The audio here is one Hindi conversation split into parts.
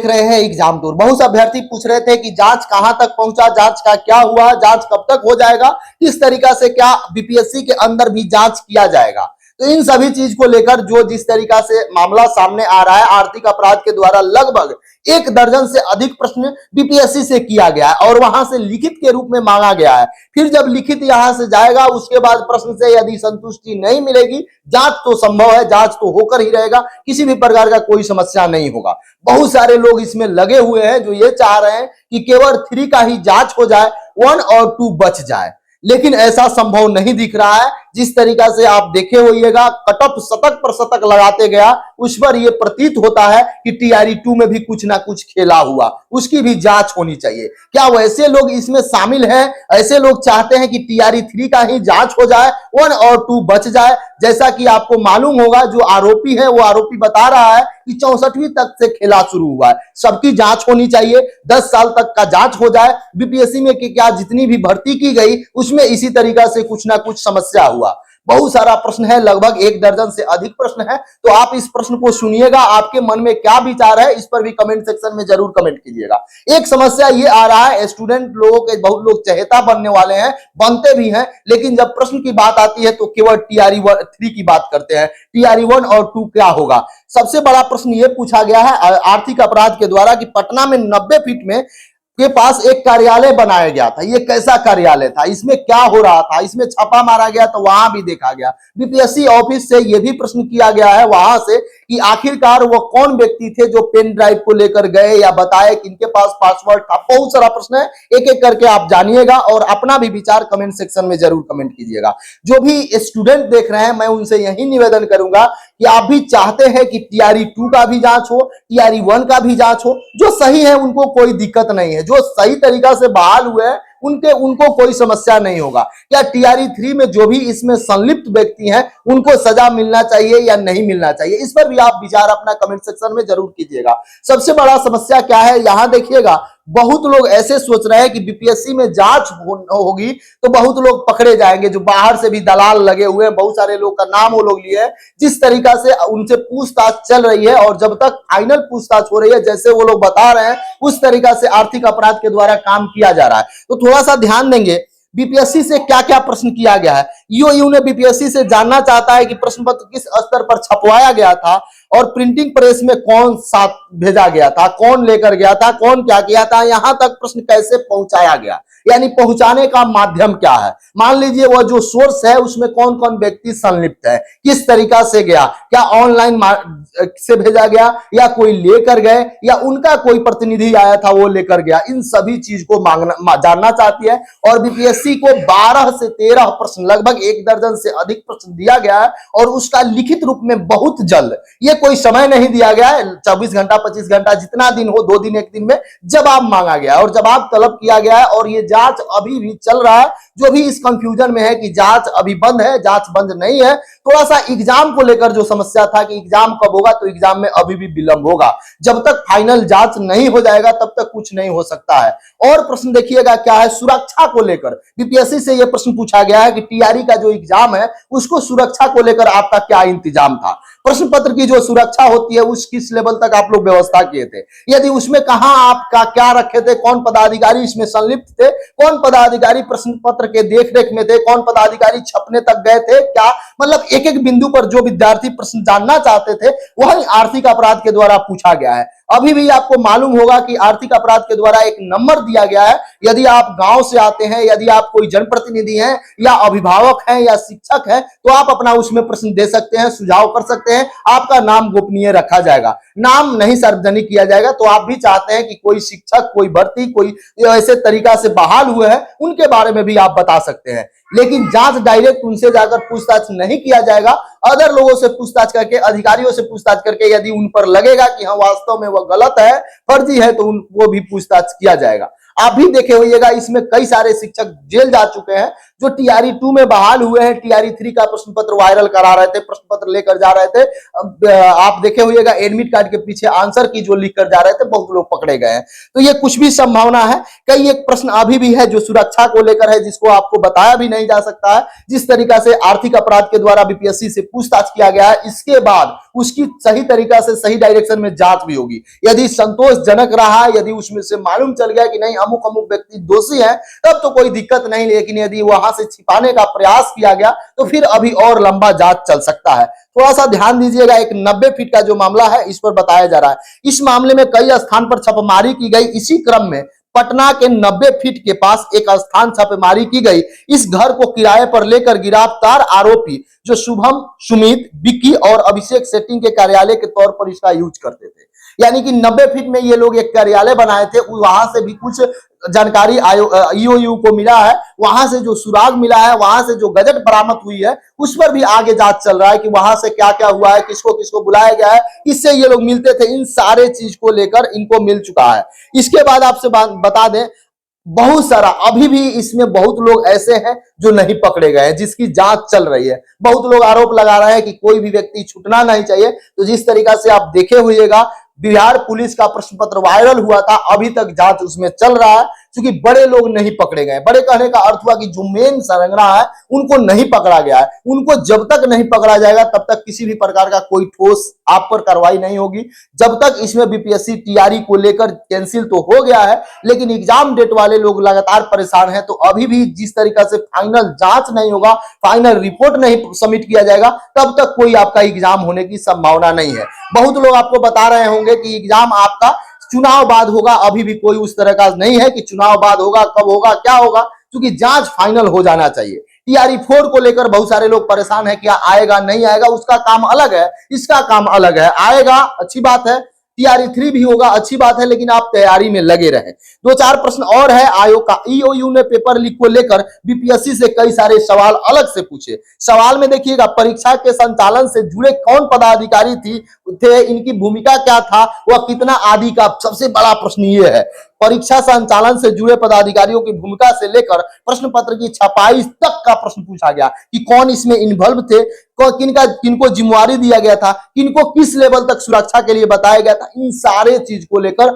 देख रहे हैं एग्जाम टूर। बहुत से अभ्यर्थी पूछ रहे थे कि जांच कहां तक पहुंचा, जांच का क्या हुआ, जांच कब तक हो जाएगा, किस तरीका से क्या बीपीएससी के अंदर भी जांच किया जाएगा। तो इन सभी चीज को लेकर जो जिस तरीका से मामला सामने आ रहा है, आर्थिक अपराध के द्वारा लगभग 1 दर्जन से अधिक प्रश्न बीपीएससी से किया गया है और वहां से लिखित के रूप में मांगा गया है। फिर जब लिखित यहां से जाएगा, उसके बाद प्रश्न से यदि संतुष्टि नहीं मिलेगी, जांच तो संभव है, जांच तो होकर ही रहेगा, किसी भी प्रकार का कोई समस्या नहीं होगा। बहुत सारे लोग इसमें लगे हुए हैं जो ये चाह रहे हैं कि केवल 3 का ही जांच हो जाए, 1 और 2 बच जाए, लेकिन ऐसा संभव नहीं दिख रहा है। जिस तरीका से आप देखे होइएगा, कटअप शतक पर शतक लगाते गया, उस पर यह प्रतीत होता है कि टीआरई 2 में भी कुछ ना कुछ खेला हुआ, उसकी भी जांच होनी चाहिए। क्या वैसे लोग इसमें शामिल हैं? ऐसे लोग चाहते हैं कि टीआरई 3 का ही जांच हो जाए, 1 और 2 बच जाए। जैसा कि आपको मालूम होगा, जो आरोपी है वो आरोपी बता रहा है कि 64वीं तक से खेला शुरू हुआ है। सबकी जांच होनी चाहिए, 10 साल तक का जांच हो जाए। बीपीएससी में कि क्या जितनी भी भर्ती की गई उसमें इसी तरीका से कुछ ना कुछ समस्या हुआ। बहुत सारा प्रश्न है, लगभग 1 दर्जन से अधिक प्रश्न है। तो आप इस प्रश्न को सुनिएगा, आपके मन में क्या विचार है इस पर भी कमेंट सेक्शन में जरूर कमेंट कीजिएगा। एक समस्या ये आ रहा है, स्टूडेंट लोगों के बहुत लोग चहेता बनने वाले हैं, बनते भी हैं, लेकिन जब प्रश्न की बात आती है तो केवल टीआरई 3 की बात करते हैं। टीआरई 1 और 2 क्या होगा? सबसे बड़ा प्रश्न ये पूछा गया है आर्थिक अपराध के द्वारा कि पटना में 90 फीट में के पास एक कार्यालय बनाया गया था। ये कैसा कार्यालय था, इसमें क्या हो रहा था, इसमें छापा मारा गया तो वहां भी देखा गया। बीपीएससी ऑफिस से यह भी प्रश्न किया गया है वहां से कि आखिरकार वो कौन व्यक्ति थे जो पेन ड्राइव को लेकर गए या बताए कि इनके पास पासवर्ड था। बहुत सारा प्रश्न है, एक एक करके आप जानिएगा और अपना भी विचार कमेंट सेक्शन में जरूर कमेंट कीजिएगा। जो भी स्टूडेंट देख रहे हैं, मैं उनसे यही निवेदन करूंगा कि आप भी चाहते हैं कि टीआरई 2 का भी जांच हो, टीआरई 1 का भी जांच हो। जो सही है उनको कोई दिक्कत नहीं है, जो सही तरीका से बहाल हुए हैं उनको कोई समस्या नहीं होगा। क्या टीआरई 3 में जो भी इसमें संलिप्त व्यक्ति हैं उनको सजा मिलना चाहिए या नहीं मिलना चाहिए, इस पर भी आप विचार अपना कमेंट सेक्शन में जरूर कीजिएगा। सबसे बड़ा समस्या क्या है, यहां देखिएगा, बहुत लोग ऐसे सोच रहे हैं कि बीपीएससी में जांच होगी तो बहुत लोग पकड़े जाएंगे, जो बाहर से भी दलाल लगे हुए हैं, बहुत सारे लोग का नाम वो लोग लिए हैं। जिस तरीका से उनसे पूछताछ चल रही है और जब तक फाइनल पूछताछ हो रही है, जैसे वो लोग बता रहे हैं उस तरीका से आर्थिक अपराध के द्वारा काम किया जा रहा है। तो थोड़ा सा ध्यान देंगे, बीपीएससी से क्या क्या प्रश्न किया गया है। ईओयू ने बीपीएससी से जानना चाहता है कि प्रश्न पत्र किस स्तर पर छपवाया गया था और प्रिंटिंग प्रेस में कौन सा भेजा गया था, कौन लेकर गया था, कौन क्या किया था, यहां तक प्रश्न कैसे पहुंचाया गया, यानी पहुंचाने का माध्यम क्या है। मान लीजिए वह जो सोर्स है उसमें कौन कौन व्यक्ति संलिप्त है, किस तरीका से गया, क्या ऑनलाइन से भेजा गया या कोई लेकर गए या उनका कोई प्रतिनिधि आया था वो लेकर गया। इन सभी चीज को जानना चाहती है और बीपीएससी को 12 से 13 प्रश्न, लगभग 1 दर्जन से अधिक प्रश्न दिया गया है और उसका लिखित रूप में बहुत जल्द, ये कोई समय नहीं दिया गया है, 24 घंटा 25 घंटा जितना दिन हो, 2 दिन 1 दिन में जवाब मांगा गया और जवाब तलब किया गया है और ये जांच अभी भी चल रहा है। जो भी इस कंफ्यूजन में है कि जांच अभी बंद है, जांच बंद नहीं है, थोड़ा सा एग्जाम को लेकर जो समस्या था कि एग्जाम कब होगा, तो एग्जाम में अभी भी विलंब होगा। जब तक फाइनल जांच नहीं हो जाएगा तब तक कुछ नहीं हो सकता है। और प्रश्न देखिएगा क्या है, सुरक्षा को लेकर बीपीएससी से यह प्रश्न पूछा गया है कि टीआरई का जो एग्जाम है उसको सुरक्षा को लेकर आपका क्या इंतजाम था। प्रश्न पत्र की जो सुरक्षा होती है उस किस लेवल तक आप लोग व्यवस्था किए थे, यदि उसमें कहां आपका क्या रखे थे, कौन पदाधिकारी इसमें संलिप्त थे, कौन पदाधिकारी प्रश्न पत्र के देखरेख में थे, कौन पदाधिकारी छपने तक गए थे, क्या मतलब एक एक बिंदु पर जो विद्यार्थी प्रश्न जानना चाहते थे वही आर्थिक अपराध के द्वारा पूछा गया है। अभी भी आपको मालूम होगा कि आर्थिक अपराध के द्वारा एक नंबर दिया गया है, यदि आप गांव से आते हैं, यदि आप कोई जनप्रतिनिधि हैं या अभिभावक हैं या शिक्षक हैं तो आप अपना उसमें प्रश्न दे सकते हैं, सुझाव कर सकते हैं। आपका नाम गोपनीय रखा जाएगा, नाम नहीं सार्वजनिक किया जाएगा। तो आप भी चाहते हैं कि कोई शिक्षक, कोई भर्ती, कोई ऐसे तरीका से बहाल हुए हैं उनके बारे में भी आप बता सकते हैं, लेकिन जांच डायरेक्ट उनसे जाकर पूछताछ नहीं किया जाएगा। अदर लोगों से पूछताछ करके, अधिकारियों से पूछताछ करके यदि उन पर लगेगा कि हाँ वास्तव में वह गलत है, फर्जी है, तो उनको भी पूछताछ किया जाएगा। आप भी देखे होइएगा इसमें कई सारे शिक्षक जेल जा चुके हैं। जो टीआरई 2 में बहाल हुए हैं, टीआरई 3 का प्रश्न पत्र वायरल करा रहे थे, प्रश्न पत्र लेकर जा रहे थे, आप देखे होइएगा एडमिट कार्ड के पीछे आंसर की जो लिख कर जा रहे थे, बहुत लोग पकड़े गए हैं। तो ये कुछ भी संभावना है। कई एक प्रश्न अभी भी है जो सुरक्षा को लेकर है, जिसको आपको बताया भी नहीं जा सकता है। जिस तरीका से आर्थिक अपराध के द्वारा बीपीएससी से पूछताछ किया गया है, इसके बाद उसकी सही तरीका से सही डायरेक्शन में जांच भी होगी। यदि संतोषजनक रहा, यदि उसमें से मालूम चल गया कि नहीं अमुक अमुक व्यक्ति दोषी है, तब तो कोई दिक्कत नहीं। लेकिन यदि वहां से छिपाने का प्रयास किया गया तो फिर अभी और लंबा जांच चल सकता है। थोड़ा सा ध्यान दीजिएगा, एक 90 फीट का जो मामला है इस पर बताया जा रहा है। इस मामले में कई स्थान पर छापेमारी की गई। इसी क्रम में पटना के 90 फीट के पास एक स्थान छापेमारी की गई। इस घर को किराए पर लेकर गिरफ्तार आरोपी जो शुभम, सुमित, विक्की और अभिषेक सेटिंग के कार्यालय के तौर पर इसका यूज करते थे। यानी कि 90 फीट में ये लोग एक कार्यालय बनाए थे। वहां से भी कुछ जानकारी ईओयू को मिला है, वहां से जो सुराग मिला है, वहां से जो गजट बरामद हुई है, उस पर भी आगे जांच चल रहा है कि वहां से क्या क्या हुआ है, किसको किसको बुलाया गया है, किससे ये लोग मिलते थे। इन सारे चीज को लेकर इनको मिल चुका है। इसके बाद आपसे बता दें, बहुत सारा अभी भी इसमें बहुत लोग ऐसे हैं जो नहीं पकड़े गए हैं, जिसकी जांच चल रही है। बहुत लोग आरोप लगा रहे हैं कि कोई भी व्यक्ति छूटना नहीं चाहिए। तो जिस तरीका से आप देखे होइएगा, बिहार पुलिस का प्रश्न पत्र वायरल हुआ था, अभी तक जांच उसमें चल रहा है, क्योंकि बड़े लोग नहीं पकड़े गए। बड़े कहने का अर्थ हुआ कि जो मेन सरंगना है उनको नहीं पकड़ा गया है। उनको जब तक नहीं पकड़ा जाएगा तब तक किसी भी प्रकार का कोई ठोस आप पर कार्रवाई नहीं होगी। जब तक इसमें बीपीएससी टीआरई को लेकर कैंसिल तो हो गया है, लेकिन एग्जाम डेट वाले लोग लगातार परेशान हैं। तो अभी भी जिस तरीका से फाइनल जांच नहीं होगा, फाइनल रिपोर्ट नहीं सबमिट किया जाएगा, तब तक कोई आपका एग्जाम होने की संभावना नहीं है। बहुत लोग आपको बता रहे होंगे कि एग्जाम आपका चुनाव बाद होगा। अभी भी कोई उस तरह का नहीं है कि चुनाव बाद होगा, कब होगा, क्या होगा, क्योंकि जांच फाइनल हो जाना चाहिए। टीआरई 4 को लेकर बहुत सारे लोग परेशान है, क्या आएगा नहीं आएगा, उसका काम अलग है, इसका काम अलग है। आएगा अच्छी बात है, टीआरई 3 भी होगा अच्छी बात है, लेकिन आप तैयारी में लगे रहें। 2-4 प्रश्न और है आयोग का। ईओयू ने पेपर लीक को लेकर बीपीएससी से कई सारे सवाल अलग से पूछे। सवाल में देखिएगा, परीक्षा के संचालन से जुड़े कौन पदाधिकारी थे, इनकी भूमिका क्या था, वह कितना आदि का सबसे बड़ा प्रश्न ये है। परीक्षा संचालन से जुड़े पदाधिकारियों की भूमिका से लेकर प्रश्न पत्र की छपाई तक का प्रश्न पूछा गया कि कौन इसमें इन्वॉल्व थे, किनको जिम्मेवारी दिया गया था, किनको किस लेवल तक सुरक्षा के लिए बताया गया था। इन सारे चीज को लेकर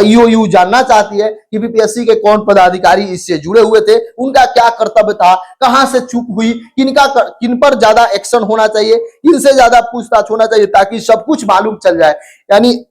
ईओयू जानना चाहती है कि बीपीएससी के कौन पदाधिकारी इससे जुड़े हुए थे, उनका क्या कर्तव्य था, कहां से चूक हुई, किन पर ज्यादा एक्शन होना चाहिए, इनसे ज्यादा पूछताछ होना चाहिए, ताकि सब कुछ मालूम चल जाए। यानी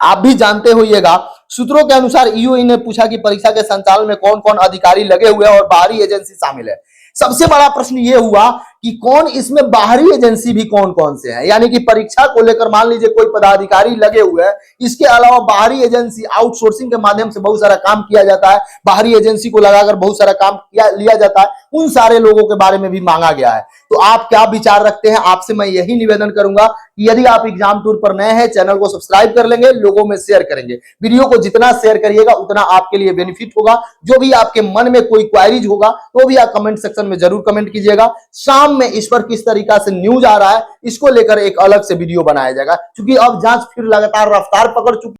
आप भी जानते होइएगा, सूत्रों के अनुसार ईओयू ने पूछा कि परीक्षा के संचालन में कौन कौन अधिकारी लगे हुए हैं और बाहरी एजेंसी शामिल है। सबसे बड़ा प्रश्न यह हुआ कि कौन इसमें बाहरी एजेंसी भी कौन कौन से हैं। यानी कि परीक्षा को लेकर मान लीजिए कोई पदाधिकारी लगे हुए हैं, इसके अलावा बाहरी एजेंसी आउटसोर्सिंग के माध्यम से बहुत सारा काम किया जाता है, बाहरी एजेंसी को लगाकर बहुत सारा काम लिया जाता है, उन सारे लोगों के बारे में भी मांगा गया है। तो आप क्या विचार रखते हैं? आपसे मैं यही निवेदन करूंगा कि यदि आप एग्जाम टूर पर नए हैं, चैनल को सब्सक्राइब कर लेंगे, लोगों में शेयर करेंगे। वीडियो को जितना शेयर करिएगा उतना आपके लिए बेनिफिट होगा। जो भी आपके मन में कोई क्वेरीज होगा तो भी आप कमेंट सेक्शन में जरूर कमेंट कीजिएगा। शाम में इस पर किस तरीका से न्यूज आ रहा है, इसको लेकर एक अलग से वीडियो बनाया जाएगा, क्योंकि अब जांच फिर लगातार रफ्तार पकड़ चुकी